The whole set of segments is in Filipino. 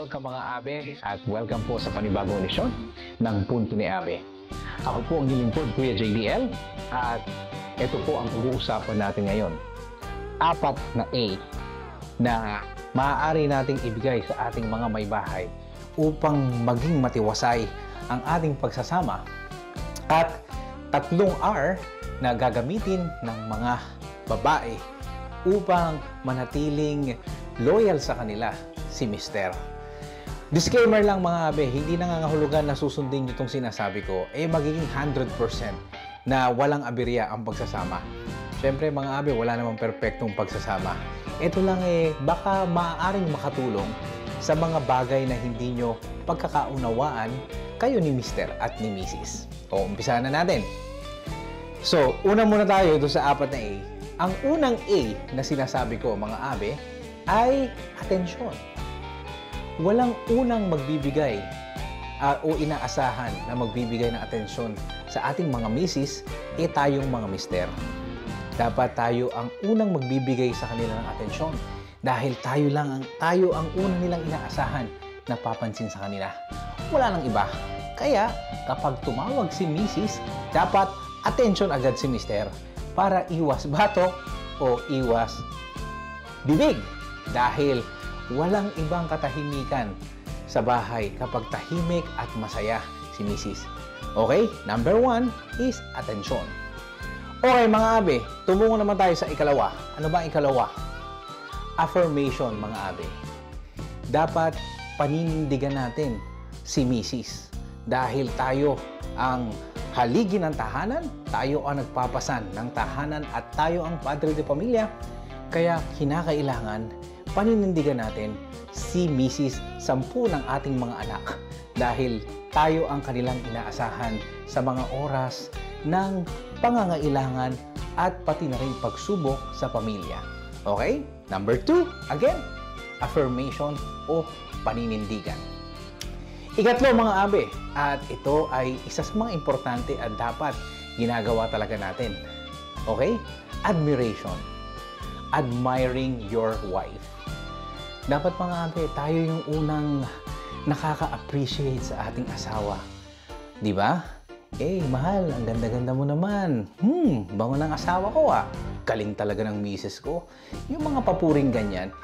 welcome mga abe at welcome po sa panibagong edisyon ng Punto ni Abe. Ako po ang nilingkod, Kuya JDL, at ito po ang pag-uusapan natin ngayon. 4 na A na maaari nating ibigay sa ating mga may bahay upang maging matiwasay ang ating pagsasama, at 3 R na gagamitin ng mga babae upang manatiling loyal sa kanila si Mister. Disclaimer lang mga abe, hindi nangangahulugan na susundin nyo itong sinasabi ko, magiging 100% na walang aberya ang pagsasama. Siyempre mga abe, wala namang perpektong pagsasama. Ito lang baka maaaring makatulong sa mga bagay na hindi nyo pagkakaunawaan kayo ni Mister at ni Mrs. O, umpisahan na natin. So, una muna tayo doon sa 4 na A. Ang unang A na sinasabi ko mga abe ay atensyon. Walang unang magbibigay o inaasahan na magbibigay ng atensyon sa ating mga misis, tayong mga mister. Dapat tayo ang unang magbibigay sa kanila ng atensyon dahil tayo ang unang nilang inaasahan na papansin sa kanila. Wala nang iba. Kaya kapag tumawag si misis, dapat atensyon agad si mister para iwas bato o iwas bibig. Dahil walang ibang katahimikan sa bahay kapag tahimik at masaya si Mrs. Okay? Number 1 is atensyon. Okay mga abe, tumungo naman tayo sa ikalawa. Ano ba ang ikalawa? Affirmation mga abe. Dapat paninindigan natin si Mrs. Dahil tayo ang haligi ng tahanan, tayo ang nagpapasan ng tahanan at tayo ang padre de pamilya. Kaya kinakailangan paninindigan natin si Mrs. 10 ng ating mga anak dahil tayo ang kanilang inaasahan sa mga oras ng pangangailangan at pati na rin pagsubok sa pamilya. Okay? Number 2, again, affirmation o paninindigan. Ikatlo mga abe, at ito ay isa sa mga importante at dapat ginagawa talaga natin. Okay? Admiration. Admiring your wife. Dapat mga abe, tayo yung unang nakaka-appreciate sa ating asawa. Di ba? Mahal, ang ganda-ganda mo naman. Bango ng asawa ko Galing talaga ng misis ko. Yung mga papuring ganyan,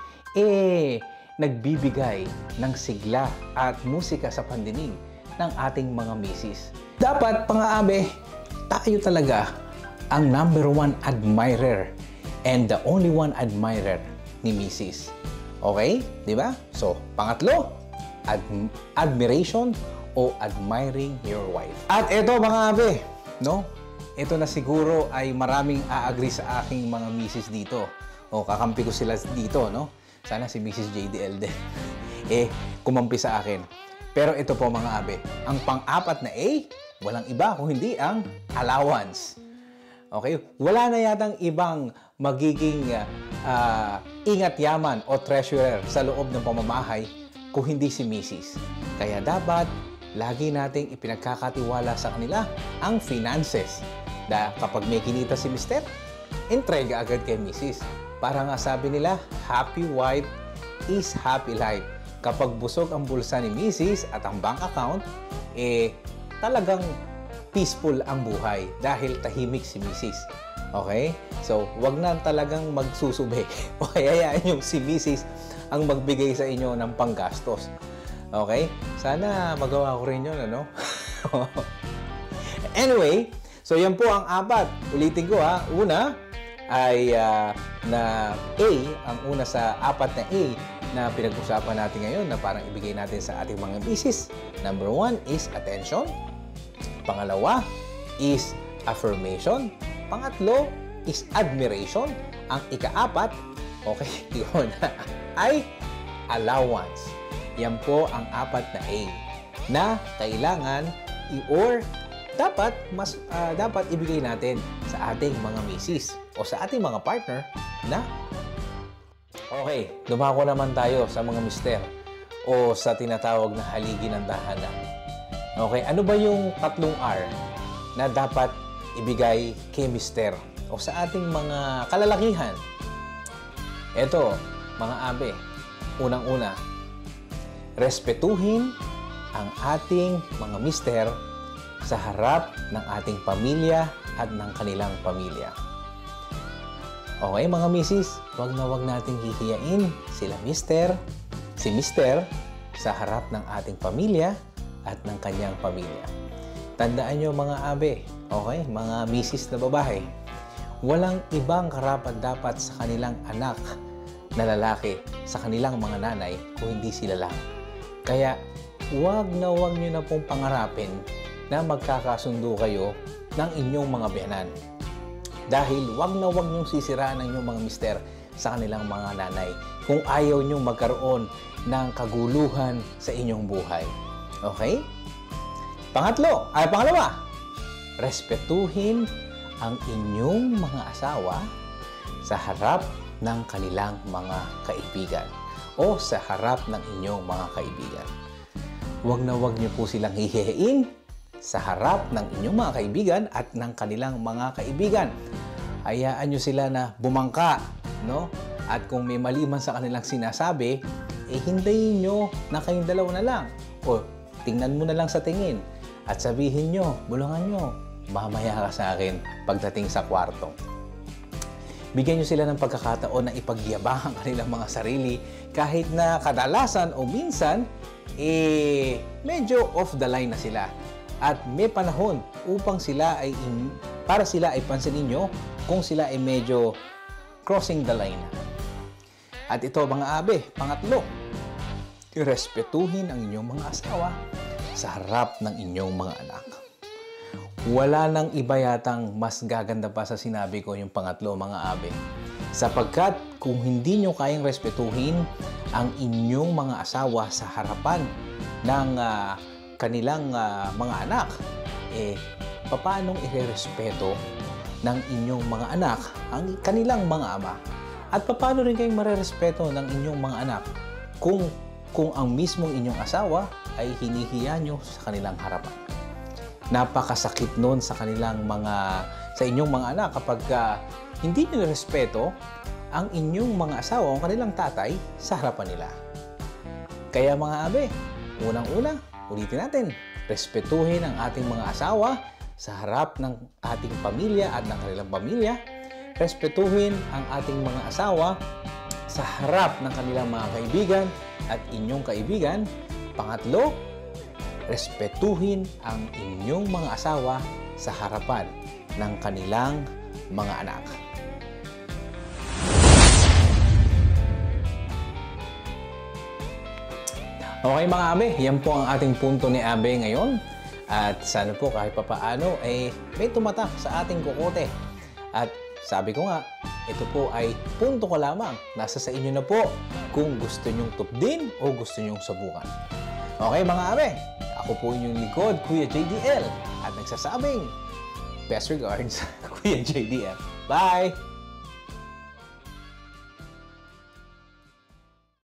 nagbibigay ng sigla at musika sa pandinig ng ating mga misis. Dapat mga abe, tayo talaga ang number 1 admirer and the only one admirer ni misis. Okay? Di ba? So, pangatlo, admiration o admiring your wife. At ito mga abe, no? Ito na siguro ay maraming a-agree sa aking mga misis dito. O, kakampi ko sila dito, no? Sana si Mrs. JDL din. Kumampi sa akin. Pero ito po mga abe, ang pang-4 na A, walang iba kung hindi ang allowance. Okay? Wala na yatang ibang magiging ingat yaman o treasurer sa loob ng pamamahay kung hindi si Mrs. Kaya dapat lagi nating ipinagkakatiwala sa kanila ang finances. Kapag may kinita si Mister, entrega agad kay Mrs. Para nga sabi nila, happy wife is happy life. Kapag busog ang bulsa ni Mrs. at ang bank account, talagang peaceful ang buhay dahil tahimik si Mrs. Okay? So, wag na talagang magsusubay. O hayaan yung si Mrs. ang magbigay sa inyo ng panggastos. Okay? Sana magawa ko rin yun, ano? Anyway, so yan po ang 4. Ulitin ko Una ay na A, ang una sa 4 na A na pinag-usapan natin ngayon na parang ibigay natin sa ating mga misis. Number 1 is attention. Pangalawa is affirmation. Pangatlo is admiration. Ang ika-4, okay, yun, ay allowance. Yan po ang 4 na A na kailangan dapat ibigay natin sa ating mga misis o sa ating mga partner na okay, dumako naman tayo sa mga mister o sa tinatawag na haligi ng tahanan. Okay, ano ba yung 3 R na dapat ibigay kay mister o sa ating mga kalalakihan? Ito, mga abe, unang-una, respetuhin ang ating mga mister sa harap ng ating pamilya at ng kanilang pamilya. Okay, mga misis, wag nating hihiyain si mister sa harap ng ating pamilya at ng kanyang pamilya. Tandaan nyo mga abe, okay, mga misis na babae, walang ibang karapat-dapat sa kanilang anak na lalaki, sa kanilang mga nanay, kung hindi sila lang. Kaya, wag nyo na pong pangarapin na magkakasundo kayo ng inyong mga biyanan. Dahil wag nyong sisiraan ang inyong mga mister sa kanilang mga nanay kung ayaw nyong magkaroon ng kaguluhan sa inyong buhay. Okay? Pangalawa, respetuhin ang inyong mga asawa sa harap ng kanilang mga kaibigan o sa harap ng inyong mga kaibigan. Wag niyo po silang hihihiin sa harap ng inyong mga kaibigan at ng kanilang mga kaibigan. Hayaan nyo sila na bumangka, no? At kung may mali man sa kanilang sinasabi, hintayin nyo na kayong dalawa na lang. O tingnan mo na lang sa tingin at sabihin nyo, bulungan nyo, mamaya ka sa akin pagdating sa kwarto. Bigyan nyo sila ng pagkakataon na ipagyabang ang kanilang mga sarili kahit na kadalasan o minsan, medyo off the line na sila. At may panahon upang para sila ay pansinin nyo kung sila ay medyo crossing the line na. At ito mga abe, pangatlo, respetuhin ang inyong mga asawa sa harap ng inyong mga anak. Wala nang iba yatang mas gaganda pa sa sinabi ko yung pangatlo mga abe. Sapagkat kung hindi nyo kayang respetuhin ang inyong mga asawa sa harapan ng kanilang mga anak, paanong irerespeto ng inyong mga anak ang kanilang mga ama? At paano rin kayong marerespeto ng inyong mga anak kung ang mismong inyong asawa ay hinihiya nyo sa kanilang harapan? Napakasakit nun sa inyong mga anak kapag hindi nyo respeto ang inyong mga asawa o kanilang tatay sa harapan nila. Kaya mga abe, unang-una, ulitin natin, respetuhin ang ating mga asawa sa harap ng ating pamilya at ng kanilang pamilya. Respetuhin ang ating mga asawa sa harap ng kanilang mga kaibigan at inyong kaibigan. Pangatlo, respetuhin ang inyong mga asawa sa harapan ng kanilang mga anak. Okay mga abe, yan po ang ating punto ni abe ngayon. At sana po kahit papaano may tumatak sa ating kukote. At sabi ko nga, ito po ay punto ko lamang. Nasa sa inyo na po kung gusto nyong tupdin o gusto nyong subukan. Okay mga abe, ako po inyong likod, Kuya JDL. At nagsasabing, best regards, Kuya JDL. Bye!